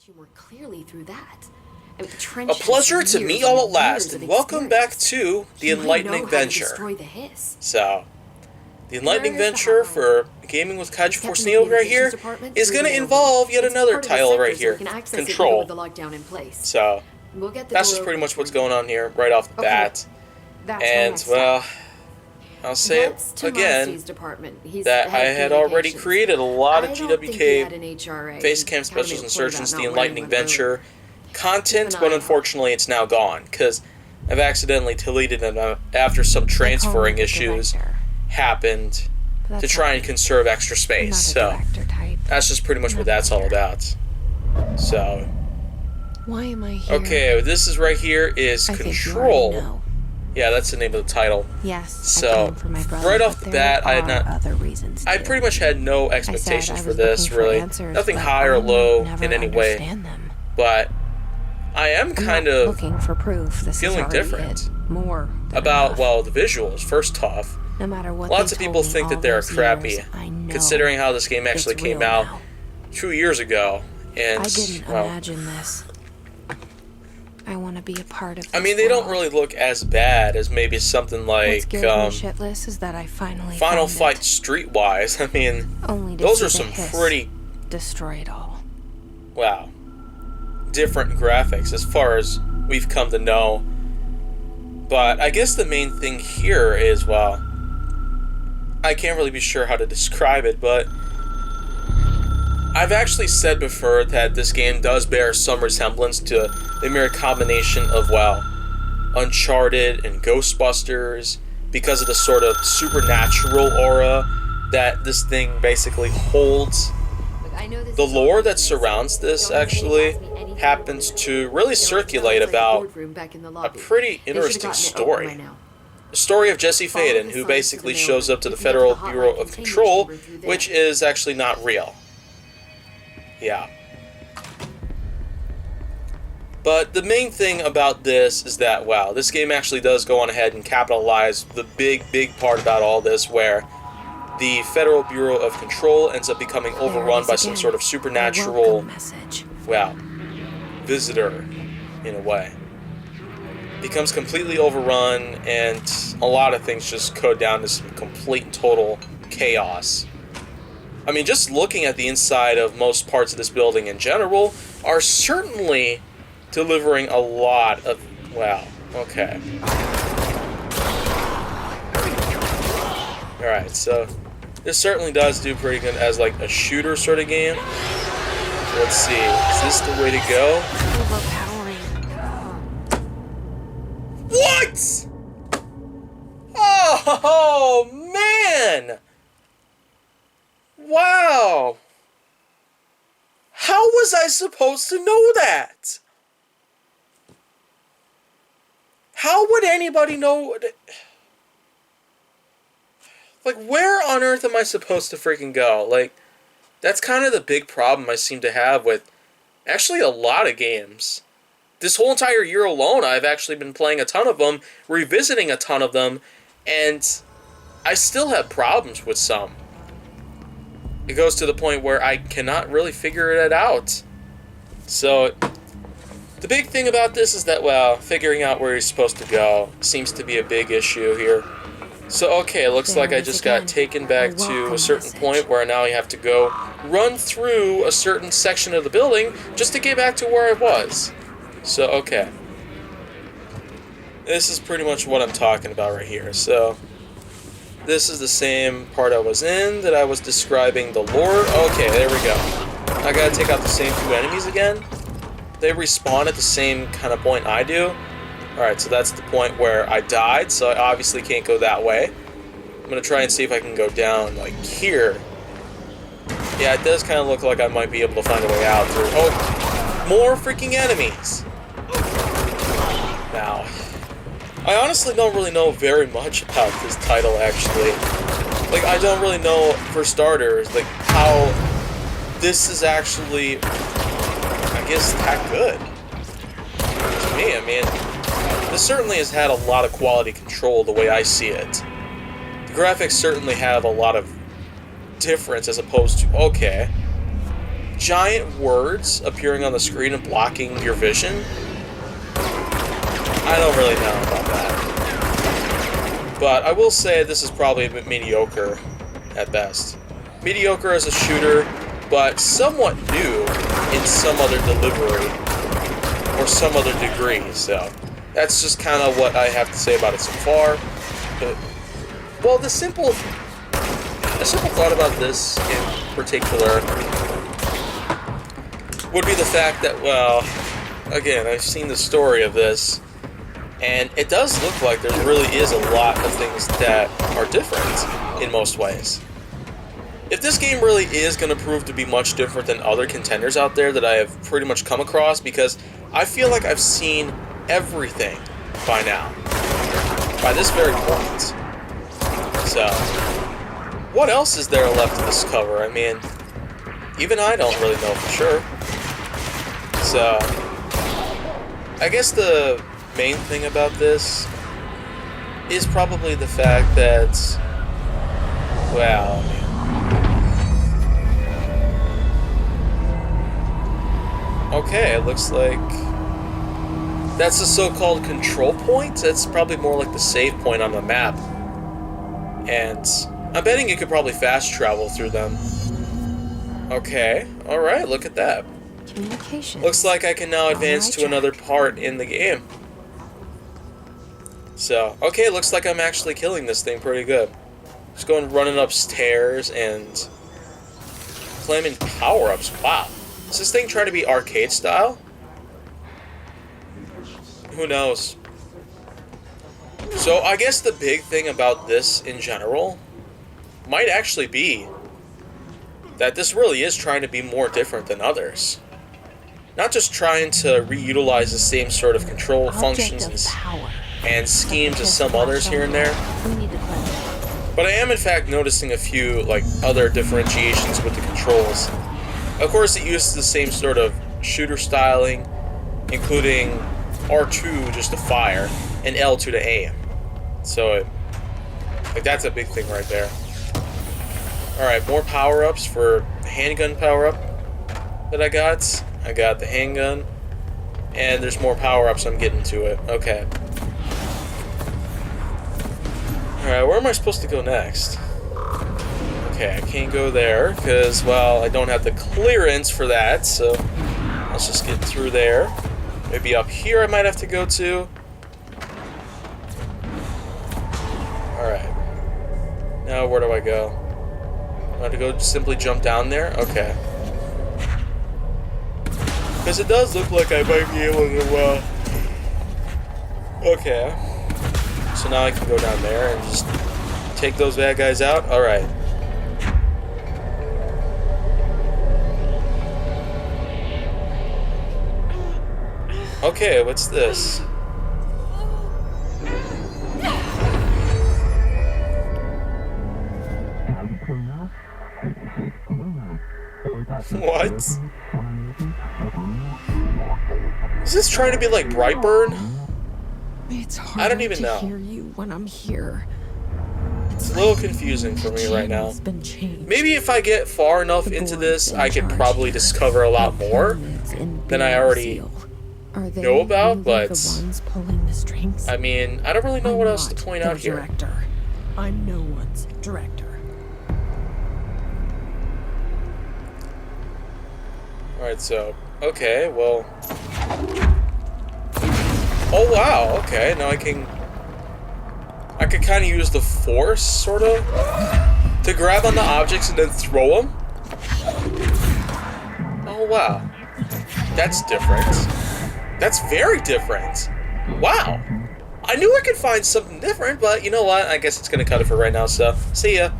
you more clearly through that. I mean, A pleasure to meet y'all at last, and welcome back to the Enlightening Venture. So, the Enlightening Venture for gaming with KaijuForceNeo right here is going to involve yet another title right here, Control. So, that's just pretty much what's going on here right off the bat. And, well, I'll say it again, that I had already created a lot of GWK, Facecam Specials, Insurgence, the Enlightening Venture content, but unfortunately it's now gone, because I've accidentally deleted it after some transferring issues happened to try and conserve extra space. So, that's just pretty much what that's all about. So, why am I here? Okay, this is right here is Control. Yeah, that's the name of the title. Yes. So, right off the bat, I pretty much had no expectations for this, really. Nothing high or low in any way. But I am kind of feeling different about, well, the visuals, first off. Lots of people think that they're crappy, considering how this game actually came out 2 years ago. And, I didn't imagine this. I want to be a part of this. I mean, they don't really look as bad as maybe something like shitless is that I Final Fight Streetwise. I mean, those are some pretty destroy it all. Wow, different graphics as far as we've come to know. But I guess the main thing here is, well, I can't really be sure how to describe it, but I've actually said before that this game does bear some resemblance to the mere combination of, well, Uncharted and Ghostbusters, because of the sort of supernatural aura that this thing basically holds. The lore that surrounds this actually happens to really circulate about a pretty interesting story. The story of Jesse Faden, who basically shows up to the Federal Bureau of Control, which is actually not real. Yeah. But the main thing about this is that, wow, this game actually does go on ahead and capitalize the big part about all this, where the Federal Bureau of Control ends up becoming overrun by some sort of supernatural, well, visitor, in a way. Becomes completely overrun, and a lot of things just go down to some complete and total chaos. I mean, just looking at the inside of most parts of this building in general are certainly delivering a lot of... Wow, okay. Alright, so this certainly does do pretty good as like a shooter sort of game. So let's see, is this the way to go? What?! Oh, man! Wow! How was I supposed to know that? How would anybody know? Like, where on earth am I supposed to freaking go? Like, that's kind of the big problem I seem to have with actually a lot of games. This whole entire year alone, I've actually been playing a ton of them, revisiting a ton of them, and I still have problems with some. It goes to the point where I cannot really figure it out. So, the big thing about this is that, well, figuring out where you're supposed to go seems to be a big issue here. So, okay, it looks like I just got taken back to a certain point where now I have to go run through a certain section of the building just to get back to where I was. So, okay. This is pretty much what I'm talking about right here. So, this is the same part I was in that I was describing the lore. Okay, there we go. I gotta take out the same two enemies again. They respawn at the same kind of point I do. Alright, so that's the point where I died, so I obviously can't go that way. I'm gonna try and see if I can go down, like, here. Yeah, it does kind of look like I might be able to find a way out through... Oh! More freaking enemies! Now, I honestly don't really know very much about this title, actually. Like, I don't really know, for starters, like, how this is actually, I guess, that good. To me, I mean, this certainly has had a lot of quality control the way I see it. The graphics certainly have a lot of difference as opposed to, okay, giant words appearing on the screen and blocking your vision, I don't really know about that. But I will say this is probably a bit mediocre at best. Mediocre as a shooter, but somewhat new in some other delivery or some other degree. So that's just kind of what I have to say about it so far. But, well, the simple thought about this in particular would be the fact that, well, again, I've seen the story of this, and it does look like there really is a lot of things that are different in most ways. If this game really is going to prove to be much different than other contenders out there that I have pretty much come across, because I feel like I've seen everything by now, by this very point. So, what else is there left to discover? I mean, even I don't really know for sure. So, I guess the main thing about this is probably the fact that, well, okay, it looks like that's the so-called control point. That's probably more like the save point on the map. And I'm betting you could probably fast travel through them. Okay, alright, look at that. Communication. Looks like I can now advance to another part in the game. So, okay, looks like I'm actually killing this thing pretty good. Just going running upstairs and claiming power-ups. Wow. Is this thing trying to be arcade style? Who knows? So, I guess the big thing about this in general might actually be that this really is trying to be more different than others. Not just trying to reutilize the same sort of control functions and schemes as some others here and there. But I am in fact noticing a few like other differentiations with the controls. Of course, it uses the same sort of shooter styling, including R2 just to fire and L2 to aim. So, like, that's a big thing right there. Alright, more power-ups for the handgun power-up that I got. I got the handgun, and there's more power-ups. I'm getting to it. Okay. Alright, where am I supposed to go next? Okay, I can't go there, because, well, I don't have the clearance for that, so let's just get through there. Maybe up here I might have to go to. Alright. Now, where do I go? I have to go simply jump down there? Okay. Because it does look like I might be able to, okay. So now I can go down there and just take those bad guys out? Alright. Okay, what's this? What? Is this trying to be like Brightburn? It's hard I don't even know. to hear you when I'm here. It's a little confusing for me right now. Maybe if I get far enough into this, I could probably discover a lot more than I already know about, but I mean, I don't really know what else to point out here. I'm no one's director. Alright, so, okay, well... Oh, wow, okay, now I can kind of use the force, sort of, to grab on the objects and then throw them? Oh, wow. That's different. That's very different. Wow. I knew I could find something different, but you know what? I guess it's going to cut it for right now, so see ya.